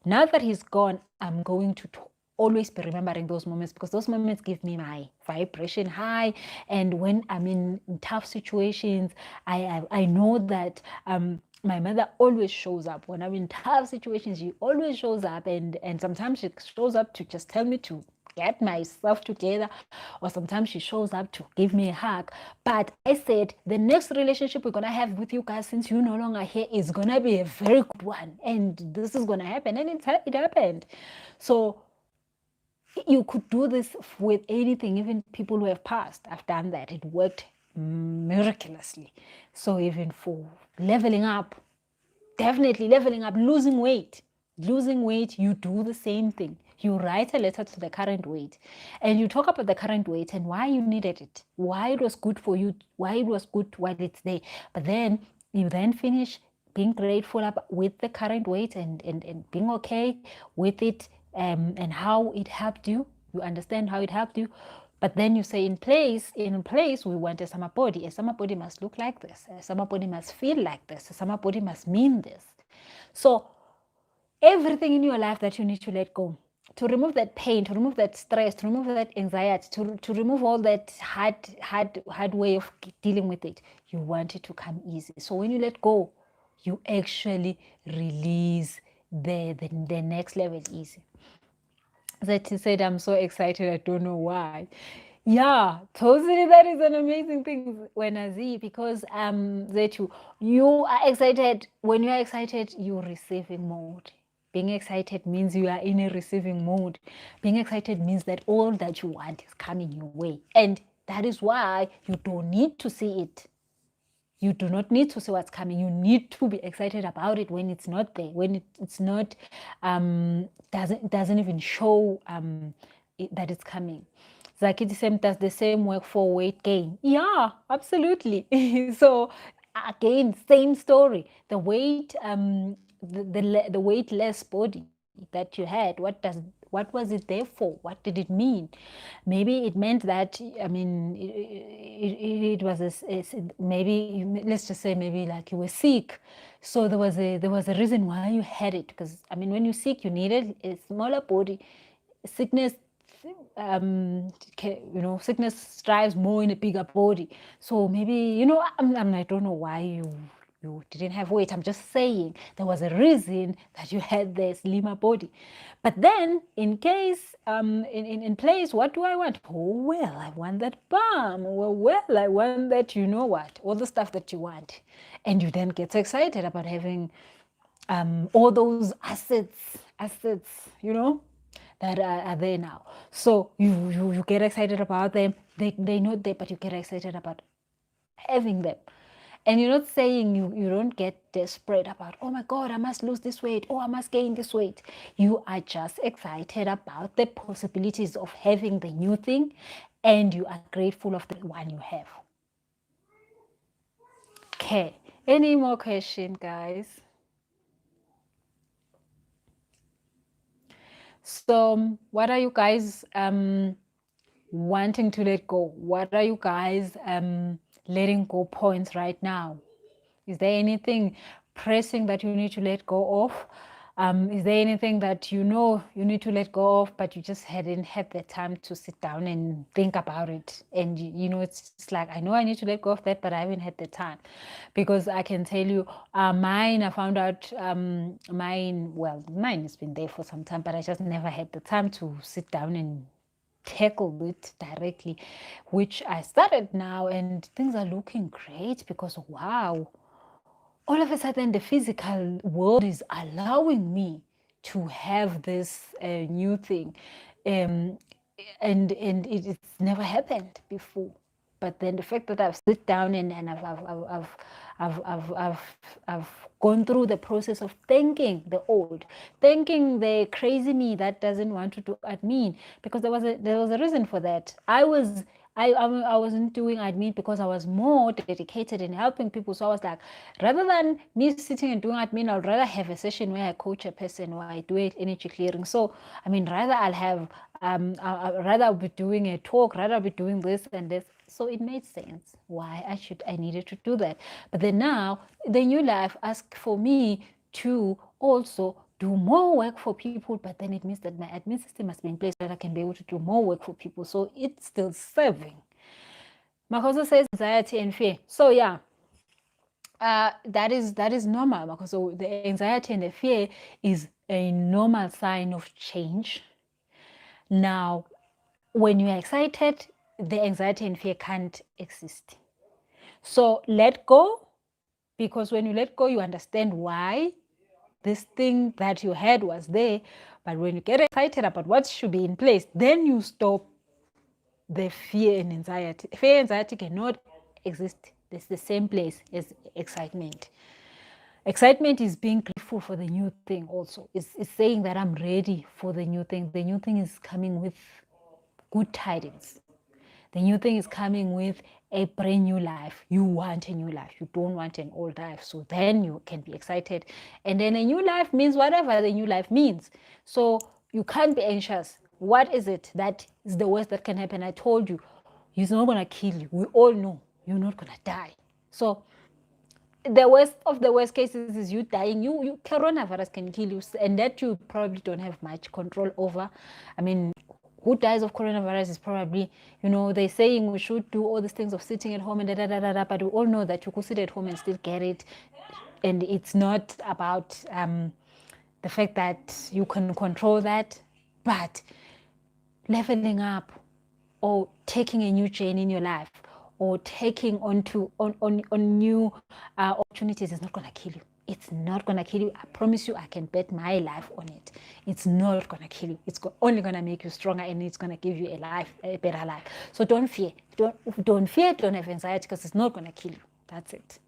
now that he's gone, I'm going to always be remembering those moments, because those moments give me my vibration high. And when I'm in tough situations, I know that my mother always shows up when I'm in tough situations. She always shows up, and sometimes she shows up to just tell me to get myself together, or sometimes she shows up to give me a hug. But I said the next relationship we're gonna have with you guys, since you're no longer here, is gonna be a very good one, and this is gonna happen, and it happened. So you could do this with anything, even people who have passed. I've done that. It worked miraculously. So even for leveling up, definitely leveling up, losing weight, you do the same thing. You write a letter to the current weight, and you talk about the current weight and why you needed it, why it was good for you, why it was good while it's there. But then you then finish being grateful with the current weight, and being okay with it, and how it helped you. You understand how it helped you. But then you say, in place, we want a summer body. A summer body must look like this. A summer body must feel like this. A summer body must mean this. So everything in your life that you need to let go, to remove that pain, to remove that stress, to remove that anxiety, to remove all that hard way of dealing with it, you want it to come easy. So when you let go, you actually release the next level easy. That he said, I'm so excited, I don't know why. Yeah, totally. That is an amazing thing when I see, because that you are excited. When you are excited, you're receiving mode. Being excited means you are in a receiving mode. Being excited means that all that you want is coming your way, and that is why you don't need to see it. You do not need to see what's coming. You need to be excited about it when it's not there, when it's not, doesn't even show that it's coming. Zakiti Sem does the same work for weight gain. Yeah, absolutely. So again, same story. The weight, the weightless body that you had, what was it there for? What did it mean? Maybe it meant that, I mean, it was maybe, let's just say, maybe like you were sick, so there was a reason why you had it. Because I mean, when you're sick, you needed a smaller body. Sickness, sickness strives more in a bigger body. So maybe, I don't know why you didn't have weight. I'm just saying there was a reason that you had the slimmer body. But then in case, in place, what do I want? Oh, well, I want that bum. Well, I want that, what, all the stuff that you want. And you then get so excited about having all those assets, that are there now. So you get excited about them. They're not there, but you get excited about having them. And you're not saying, you don't get desperate about, oh my God, I must lose this weight, oh, I must gain this weight. You are just excited about the possibilities of having the new thing, and you are grateful of the one you have. Okay, any more questions, guys? So what are you guys wanting to let go? What are you guys letting go points right now? Is there anything pressing that you need to let go of? Is there anything that you need to let go of, but you just hadn't had the time to sit down and think about it? And it's just like, I know I need to let go of that, but I haven't had the time. Because I can tell you, mine, I found out, mine has been there for some time, but I just never had the time to sit down and tackle it directly, which I started now, and things are looking great, because wow, all of a sudden the physical world is allowing me to have this new thing, and it's never happened before. But then the fact that I've sit down and I've gone through the process of thanking the crazy me that doesn't want to do admin, because there was a reason for that. I wasn't doing admin because I was more dedicated in helping people. So I was like, rather than me sitting and doing admin, I'd rather have a session where I coach a person, or I do energy clearing. So I mean, rather I'll have rather I'll be doing a talk, rather I'll be doing this and this. So it made sense why I needed to do that. But then now the new life asks for me to also do more work for people, but then it means that my admin system must be in place that I can be able to do more work for people. So it's still serving. Makoso says anxiety and fear. So yeah, that is normal, because so the anxiety and the fear is a normal sign of change. Now, when you're excited, the anxiety and fear can't exist. So let go, because when you let go, you understand why this thing that you had was there. But when you get excited about what should be in place, then you stop the fear and anxiety. Fear and anxiety cannot exist. It's the same place as excitement. Excitement is being grateful for the new thing also. It's saying that I'm ready for the new thing. The new thing is coming with good tidings. The new thing is coming with a brand new life. You want a new life. You don't want an old life. So then you can be excited. And then a new life means whatever the new life means. So you can't be anxious. What is it that is the worst that can happen? I told you, he's not going to kill you. We all know you're not going to die. So the worst of the worst cases is you dying. You coronavirus can kill you, and that you probably don't have much control over. I mean, who dies of coronavirus is probably, they're saying we should do all these things of sitting at home and but we all know that you could sit at home and still get it. And it's not about the fact that you can control that, but leveling up or taking a new journey in your life or taking on new opportunities is not going to kill you. It's not going to kill you. I promise you, I can bet my life on it. It's not going to kill you. It's only going to make you stronger, and it's going to give you a better life. So don't fear. Don't fear. Don't have anxiety, because it's not going to kill you. That's it.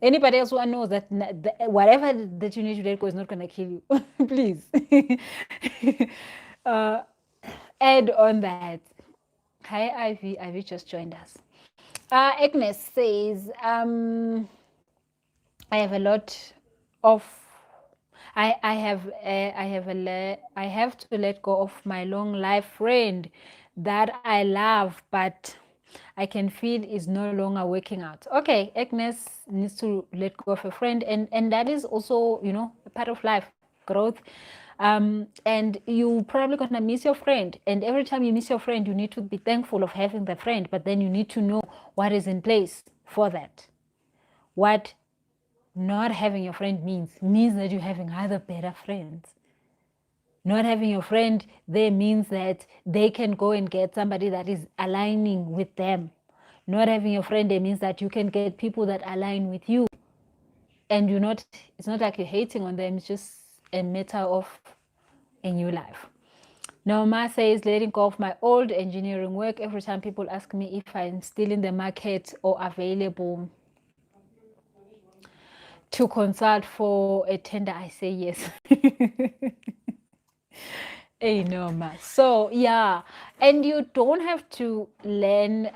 Anybody else who knows that whatever that you need to let go is not going to kill you, please add on that. Hi, Ivy. Ivy just joined us. Agnes says, I have a lot of. I have to let go of my long life friend that I love, but I can feel is no longer working out. Okay, Agnes needs to let go of a friend, and that is also, a part of life, growth. And you probably gonna miss your friend, and every time you miss your friend, you need to be thankful of having the friend, but then you need to know what is in place for that. What not having your friend means that you're having other better friends. Not having your friend there means that they can go and get somebody that is aligning with them. Not having your friend there means that you can get people that align with you, and it's not like you're hating on them. It's just a matter of a new life. Naoma says, letting go of my old engineering work. Every time people ask me if I'm still in the market or available to consult for a tender, I say yes. Hey, Naoma. So yeah, and you don't have to learn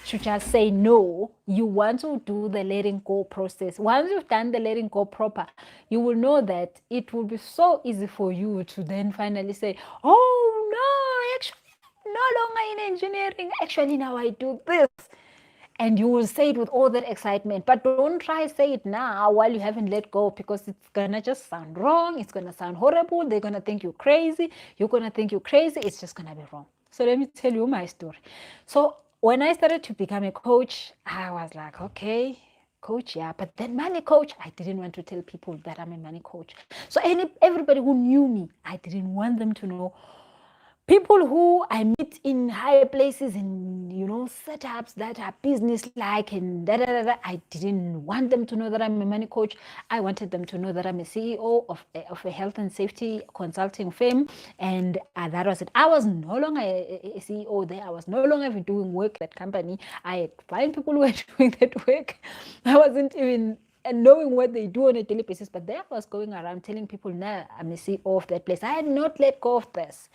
to just say no. You want to do the letting go process. Once you've done the letting go proper, you will know that it will be so easy for you to then finally say, oh no, actually no longer in engineering. Actually now I do this. And you will say it with all that excitement, but don't try say it now while you haven't let go, because it's gonna just sound wrong. It's gonna sound horrible. They're gonna think you're crazy. You're gonna think you're crazy. It's just gonna be wrong. So let me tell you my story. So when I started to become a coach, I was like, okay, coach, yeah, but then money coach, I didn't want to tell people that I'm a money coach. So everybody who knew me, I didn't want them to know. People who I meet in higher places, in setups that are business like, and I didn't want them to know that I'm a money coach. I wanted them to know that I'm a CEO of a health and safety consulting firm, and that was it. I was no longer a CEO there. I was no longer even doing work at that company. I had find people who were doing that work. I wasn't even knowing what they do on a daily basis, but there I was going around telling people, nah, I'm a CEO of that place. I had not let go of this.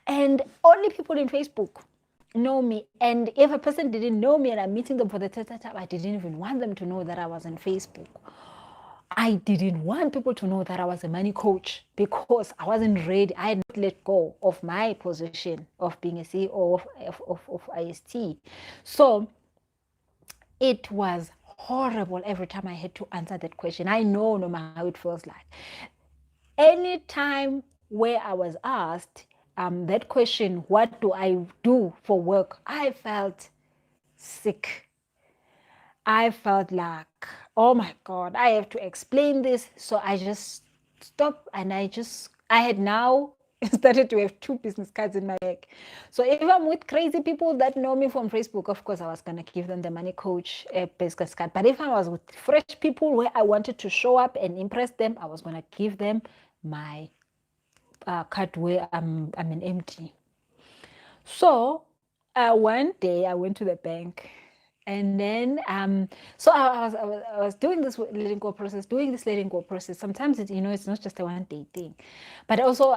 And only people in Facebook know me. And if a person didn't know me and I'm meeting them for the third time, I didn't even want them to know that I was on Facebook. I didn't want people to know that I was a money coach, because I wasn't ready. I had not let go of my position of being a CEO of IST. So it was horrible every time I had to answer that question. I know no matter how it feels like. Any time where I was asked that question, what do I do for work? I felt sick. I felt like, oh my God, I have to explain this. So I just stopped and I had now started to have two business cards in my bag. So if I'm with crazy people that know me from Facebook, of course, I was going to give them the money coach business card. But if I was with fresh people where I wanted to show up and impress them, I was going to give them my card where I'm an empty. So one day I went to the bank, and then so I was doing this letting go process, Sometimes it's not just a one day thing, but also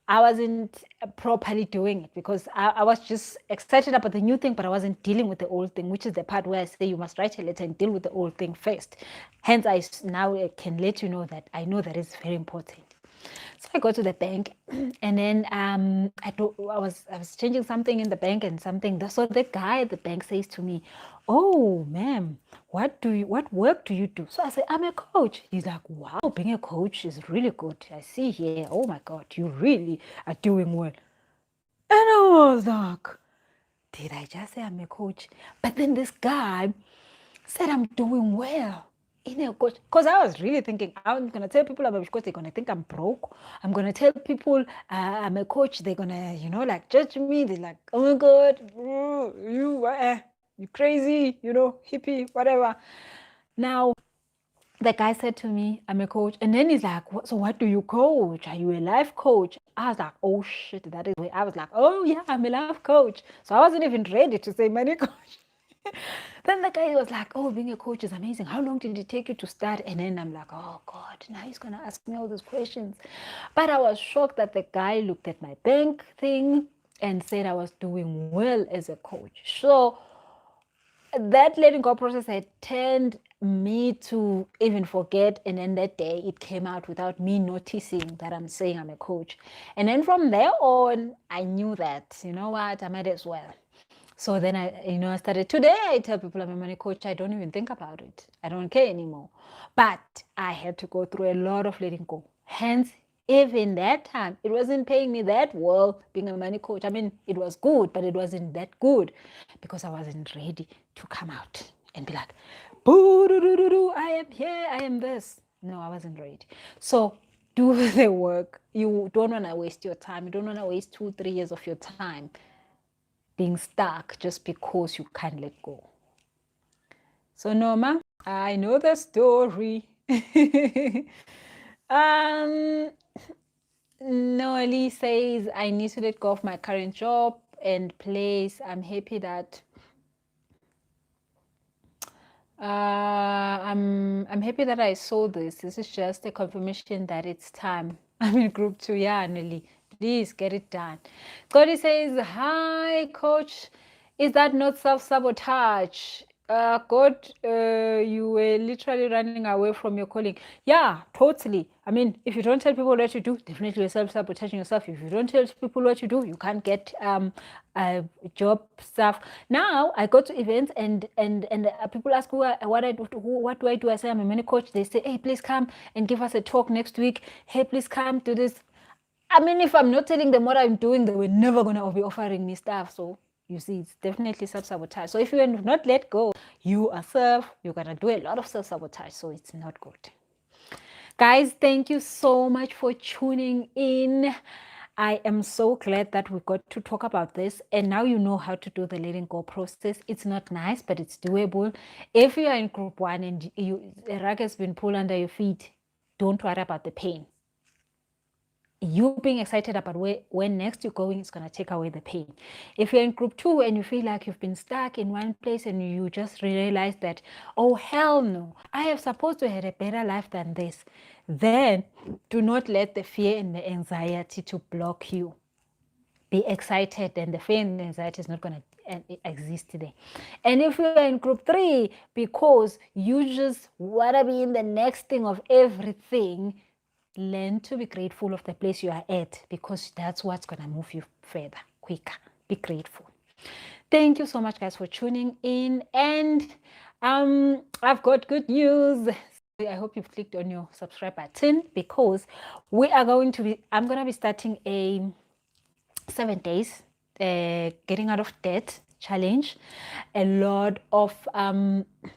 I wasn't properly doing it because I was just excited about the new thing, but I wasn't dealing with the old thing, which is the part where I say you must write a letter and deal with the old thing first. Hence, I now can let you know that I know that is very important. So I go to the bank, and then I was changing something in the bank and something. So the guy at the bank says to me, "Oh, ma'am, what work do you do?" So I say, "I'm a coach." He's like, "Wow, being a coach is really good. I see here. Oh my God, you really are doing well." And I was like, did I just say I'm a coach? But then this guy said I'm doing well in a coach. Because I was really thinking, I'm going to tell people I'm a coach, they're going to think I'm broke. I'm going to tell people I'm a coach, they're going to, like judge me. They're like, oh my God, you crazy, hippie, whatever. Now, the guy said to me, I'm a coach. And then he's like, so what do you coach? Are you a life coach? I was like, oh shit, that is. I was like, oh yeah, I'm a life coach. So I wasn't even ready to say money coach. Then the guy was like, oh, being a coach is amazing. How long did it take you to start? And then I'm like, oh God, now he's going to ask me all those questions. But I was shocked that the guy looked at my bank thing and said I was doing well as a coach. So that letting go process had turned me to even forget, and then that day it came out without me noticing that I'm saying I'm a coach. And then from there on, I knew that, you know what, I might as well. So then I started. Today I tell people I'm a money coach. I don't even think about it. I don't care anymore. But I had to go through a lot of letting go. Hence, even that time, it wasn't paying me that well being a money coach. I mean, it was good, but it wasn't that good because I wasn't ready to come out and be like, boo, I am here, I am this. No, I wasn't ready. So do the work. You don't want to waste your time. You don't want to waste 2-3 years of your time being stuck just because you can't let go. So Norma, I know the story. Noeli says, I need to let go of my current job and place. I'm happy that I'm happy that I saw this. This is just a confirmation that it's time. I'm in group 2. Yeah, Nelly, please get it done. Cody says, hi, coach. Is that not self-sabotage? God, you were literally running away from your calling. Yeah, totally. I mean, if you don't tell people what you do, definitely you're self-sabotaging yourself. If you don't tell people what you do, you can't get job stuff. Now I go to events and people ask what I do. What do I do? I say I'm a money coach. They say, hey, please come and give us a talk next week. Hey, please come do this. I mean, if I'm not telling them what I'm doing, they were never gonna be offering me stuff. So you see, it's definitely self-sabotage. So if you have not let go, you're gonna do a lot of self-sabotage. So it's not good. Guys, thank you so much for tuning in. I am so glad that we got to talk about this, and now you know how to do the letting go process. It's not nice, but it's doable. If you are in group 1 and a rug has been pulled under your feet, don't worry about the pain. You being excited about where next you're going is going to take away the pain. If you're in group 2 and you feel like you've been stuck in one place and you just realize that, oh hell no, I have supposed to have a better life than this, then do not let the fear and the anxiety to block you. Be excited, and the fear and the anxiety is not going to exist today. And if you're in group 3 because you just want to be in the next thing of everything, learn to be grateful of the place you are at, because that's what's going to move you further, quicker. Be grateful. Thank you so much, guys, for tuning in. And I've got good news. I hope you've clicked on your subscribe button, because I'm going to be starting a 7 days getting out of debt challenge. A lot of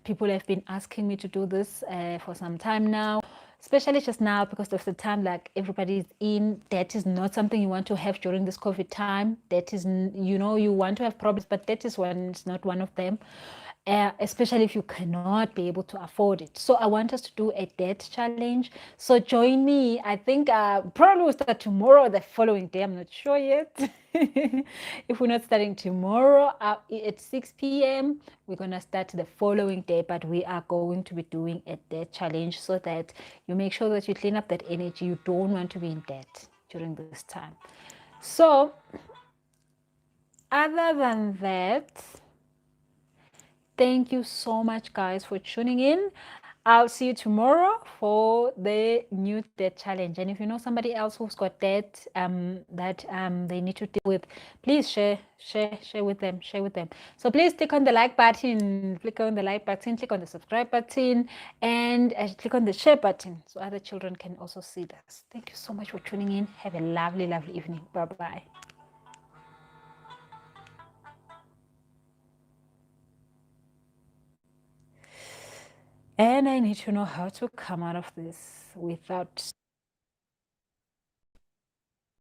people have been asking me to do this for some time now, especially just now because of the time like everybody's in. That is not something you want to have during this COVID time. That is, you know, you want to have problems, but that is one, it's not one of them. Especially if you cannot be able to afford it. So I want us to do a debt challenge. So join me. I think probably we'll start tomorrow or the following day. I'm not sure yet. If we're not starting tomorrow at 6 p.m., we're going to start the following day. But we are going to be doing a debt challenge so that you make sure that you clean up that energy. You don't want to be in debt during this time. So other than that, thank you so much, guys, for tuning in. I'll see you tomorrow for the new debt challenge. And if you know somebody else who's got debt that they need to deal with, please share with them. Share with them. So please click on the like button, click on the subscribe button, and click on the share button so other children can also see this. Thank you so much for tuning in. Have a lovely, lovely evening. Bye-bye. And I need to know how to come out of this without